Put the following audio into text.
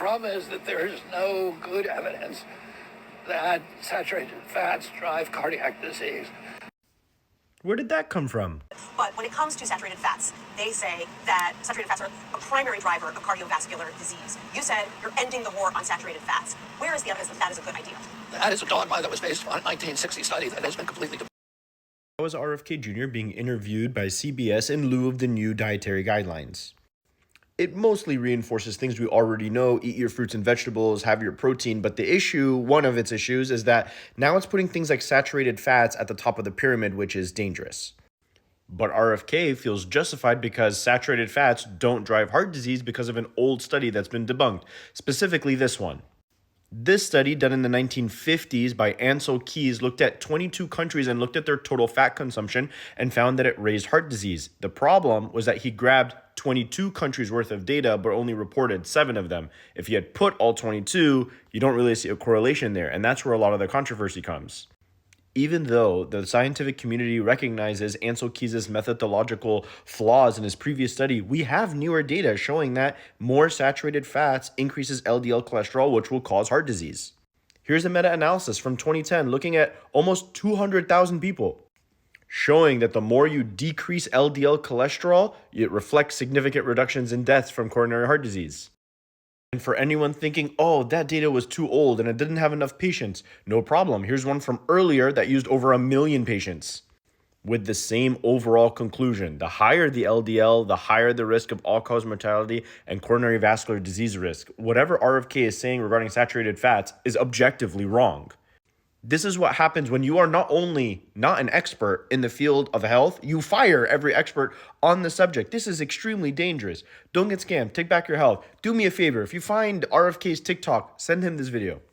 problem is that there is no good evidence that saturated fats drive cardiac disease. Where did that come from? But when it comes to saturated fats, they say that saturated fats are a primary driver of cardiovascular disease. You said you're ending the war on saturated fats. Where is the evidence that that is a good idea? That is a dogma that was based on a 1960 study that has been completely debunked. That was RFK Jr. being interviewed by CBS in lieu of the new dietary guidelines. It mostly reinforces things we already know: eat your fruits and vegetables, have your protein. But the issue, one of its issues, is that now it's putting things like saturated fats at the top of the pyramid, which is dangerous. But RFK feels justified because saturated fats don't drive heart disease because of an old study that's been debunked, specifically this one. This study, done in the 1950s by Ansel Keys, looked at 22 countries and looked at their total fat consumption and found that it raised heart disease. The problem was that he grabbed 22 countries worth of data but only reported 7 of them. If you had put all 22, you don't really see a correlation there, and that's where a lot of the controversy comes. Even though the scientific community recognizes Ansel Keys' methodological flaws in his previous study, we have newer data showing that more saturated fats increases LDL cholesterol, which will cause heart disease. Here's a meta-analysis from 2010 looking at almost 200,000 people, showing that the more you decrease LDL cholesterol, it reflects significant reductions in deaths from coronary heart disease. And for anyone thinking, oh, that data was too old and it didn't have enough patients, no problem. Here's one from earlier that used over 1 million patients with the same overall conclusion. The higher the LDL, the higher the risk of all-cause mortality and coronary vascular disease risk. Whatever RFK is saying regarding saturated fats is objectively wrong. This is what happens when you are not only not an expert in the field of health, you fire every expert on the subject. This is extremely dangerous. Don't get scammed. Take back your health. Do me a favor. If you find RFK's TikTok, send him this video.